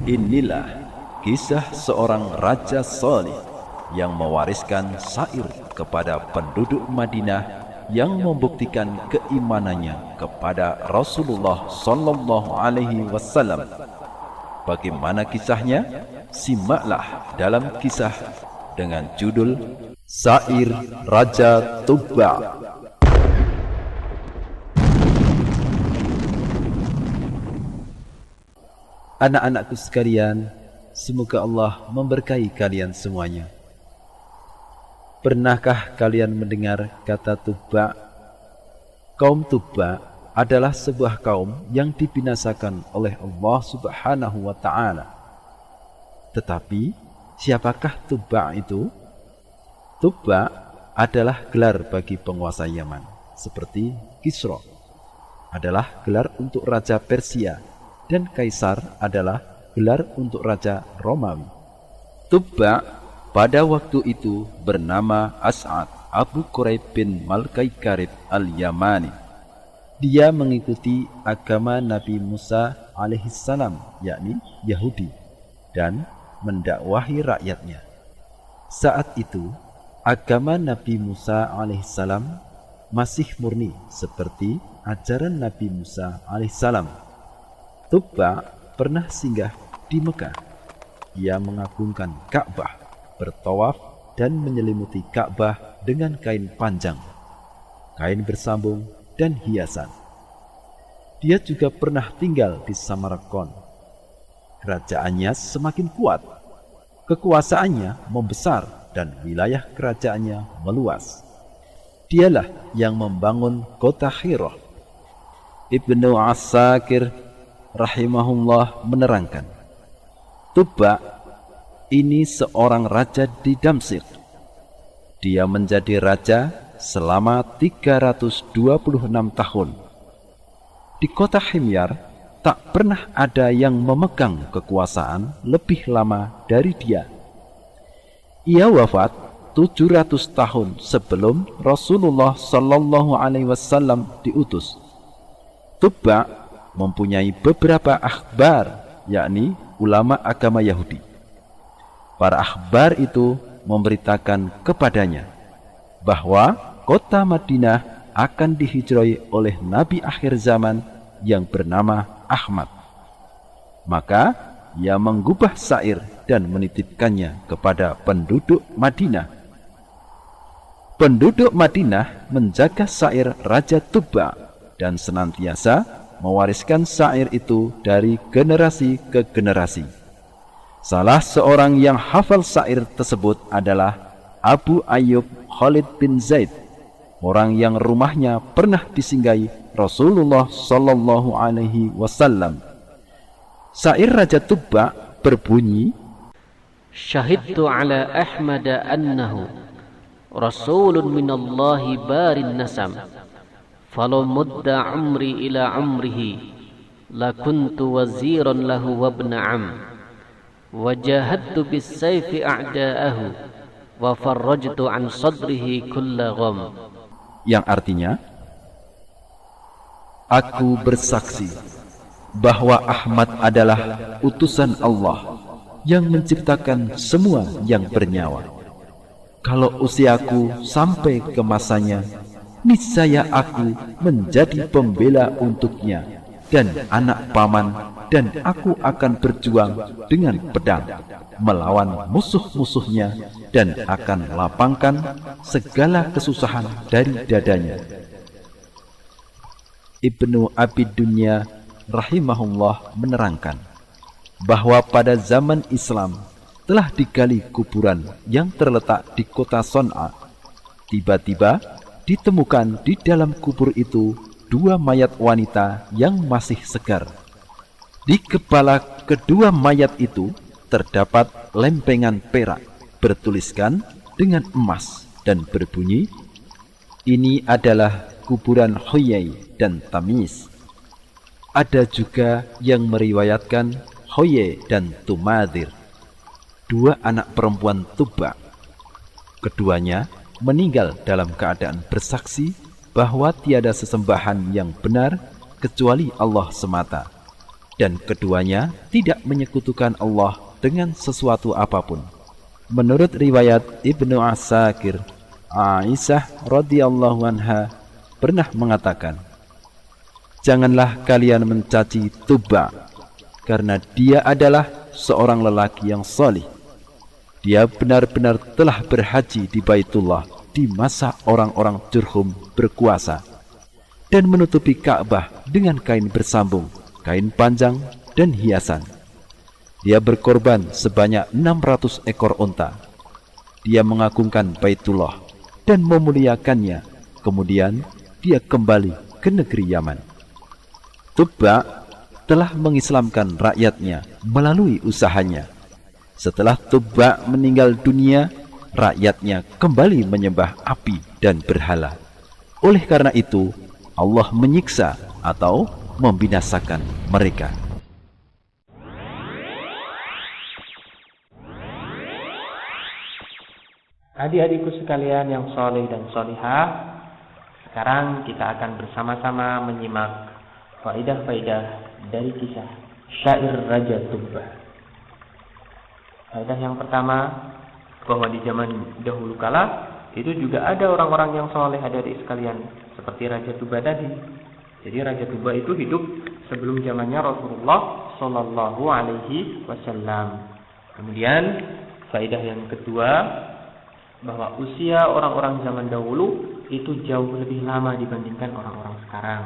Inilah kisah seorang raja saleh yang mewariskan syair kepada penduduk Madinah yang membuktikan keimanannya kepada Rasulullah sallallahu alaihi wasallam. Bagaimana kisahnya? Simaklah dalam kisah dengan judul Syair Raja Tubba. Anak-anakku sekalian, semoga Allah memberkahi kalian semuanya. Pernahkah kalian mendengar kata Tubba? Kaum Tubba adalah sebuah kaum yang dibinasakan oleh Allah Subhanahu wa Ta'ala. Tetapi, siapakah Tubba itu? Tubba adalah gelar bagi penguasa Yaman, seperti Kisra adalah gelar untuk Raja Persia, dan Kaisar adalah gelar untuk Raja Romawi. Tubba pada waktu itu bernama As'ad Abu Quraib bin Malkai Karib al-Yamani. Dia mengikuti agama Nabi Musa alaihissalam, yakni Yahudi, dan mendakwahi rakyatnya. Saat itu, agama Nabi Musa alaihissalam masih murni seperti ajaran Nabi Musa alaihissalam. Tubba pernah singgah di Mekah. Ia mengagungkan Ka'bah, bertawaf dan menyelimuti Ka'bah dengan kain panjang, kain bersambung, dan hiasan. Dia juga pernah tinggal di Samarkand. Kerajaannya semakin kuat, kekuasaannya membesar, dan wilayah kerajaannya meluas. Dialah yang membangun kota Hira. Ibnu Asakir rahimahullah menerangkan, Tubba ini seorang raja di Damsyik. Dia menjadi raja selama 326 tahun. Di kota Himyar tak pernah ada yang memegang kekuasaan lebih lama dari dia. Ia wafat 700 tahun sebelum Rasulullah sallallahu alaihi wasallam diutus. Tubba mempunyai beberapa akhbar, yakni ulama agama Yahudi. Para akhbar itu memberitakan kepadanya bahwa kota Madinah akan dihijroi oleh Nabi akhir zaman yang bernama Ahmad. Maka ia menggubah syair dan menitipkannya kepada penduduk Madinah. Penduduk Madinah menjaga syair Raja Tubba dan senantiasa mewariskan syair itu dari generasi ke generasi. Salah seorang yang hafal syair tersebut adalah Abu Ayyub Khalid bin Zaid, orang yang rumahnya pernah disinggahi Rasulullah sallallahu alaihi wasallam. Syair Raja Tubba berbunyi, Syahidtu ala Ahmad annahu rasulun minallahi barin nasam. Falau mudda umri ila umrihi lakuntu waziran lahu wabna am wajahadtu bisayfi a'da'ahu wa farrajtu an sadrihi kulla gham. Yang artinya, aku bersaksi bahwa Ahmad adalah utusan Allah yang menciptakan semua yang bernyawa. Kalau usiaku sampai ke masanya, niscaya aku menjadi pembela untuknya dan anak paman, dan aku akan berjuang dengan pedang melawan musuh-musuhnya dan akan lapangkan segala kesusahan dari dadanya. Ibnu Abi Dunya rahimahullah menerangkan bahwa pada zaman Islam telah digali kuburan yang terletak di kota Son'a. Tiba-tiba ditemukan di dalam kubur itu 2 mayat wanita yang masih segar. Di kepala kedua mayat itu terdapat lempengan perak bertuliskan dengan emas dan berbunyi, ini adalah kuburan Huyai dan Tamis. Ada juga yang meriwayatkan Huyai dan Tumadir, 2 anak perempuan Tubba. Keduanya meninggal dalam keadaan bersaksi bahwa tiada sesembahan yang benar kecuali Allah semata. dan keduanya tidak menyekutukan Allah dengan sesuatu apapun. Menurut riwayat Ibnu Asakir, Aisyah radhiyallahu anha pernah mengatakan, "Janganlah kalian mencaci Tubba, karena dia adalah seorang lelaki yang salih. Dia benar-benar telah berhaji di Baitullah di masa orang-orang Jurhum berkuasa, dan menutupi Ka'bah dengan kain bersambung, kain panjang, dan hiasan. Dia berkorban sebanyak 600 ekor unta. Dia mengagungkan Baitullah dan memuliakannya. Kemudian dia kembali ke negeri Yaman." Tubba telah mengislamkan rakyatnya melalui usahanya. Setelah Tubba meninggal dunia, rakyatnya kembali menyembah api dan berhala. Oleh karena itu, Allah menyiksa atau membinasakan mereka. Adik-adikku sekalian yang soleh dan solihah, sekarang kita akan bersama-sama menyimak faidah-faidah dari kisah syair Raja Tubba. Faidah yang pertama, bahwa di zaman dahulu kala itu juga ada orang-orang yang soleh, adik-adik sekalian, seperti Raja Tubba tadi. Jadi Raja Tubba itu hidup sebelum zamannya Rasulullah Sallallahu Alaihi Wasallam. Kemudian faidah yang kedua, bahwa usia orang-orang zaman dahulu itu jauh lebih lama dibandingkan orang-orang sekarang.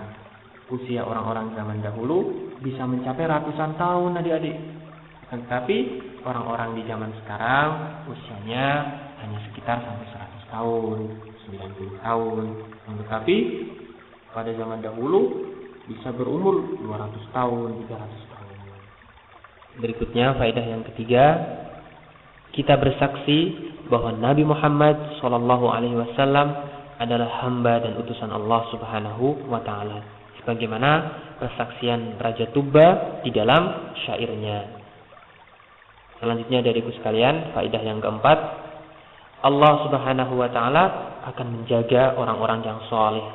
Usia orang-orang zaman dahulu bisa mencapai ratusan tahun, adik-adik. Tetapi orang-orang di zaman sekarang usianya hanya sekitar sampai 100 tahun, 90 tahun. Tetapi pada zaman dahulu bisa berumur 200 tahun, 300 tahun. Berikutnya faedah yang ketiga, kita bersaksi bahwa Nabi Muhammad SAW adalah hamba dan utusan Allah Subhanahu wa Ta'ala, sebagaimana persaksian Raja Tubba di dalam syairnya. Selanjutnya dariku sekalian, faedah yang keempat, Allah Subhanahu wa Ta'ala akan menjaga orang-orang yang soleh.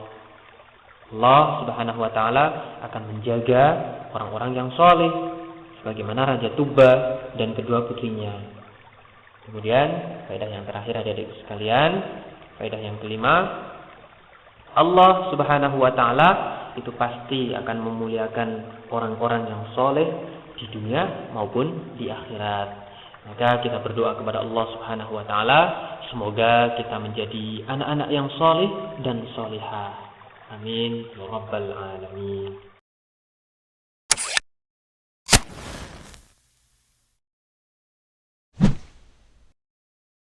Allah Subhanahu wa Ta'ala akan menjaga orang-orang yang soleh, sebagaimana Raja Tubba dan kedua putrinya. Kemudian faedah yang terakhir adik-adik sekalian, faedah yang kelima, Allah Subhanahu wa Ta'ala itu pasti akan memuliakan orang-orang yang soleh di dunia maupun di akhirat. Maka kita berdoa kepada Allah Subhanahu wa Ta'ala, semoga kita menjadi anak-anak yang soleh dan solihah. Amin ya rabbal alamin.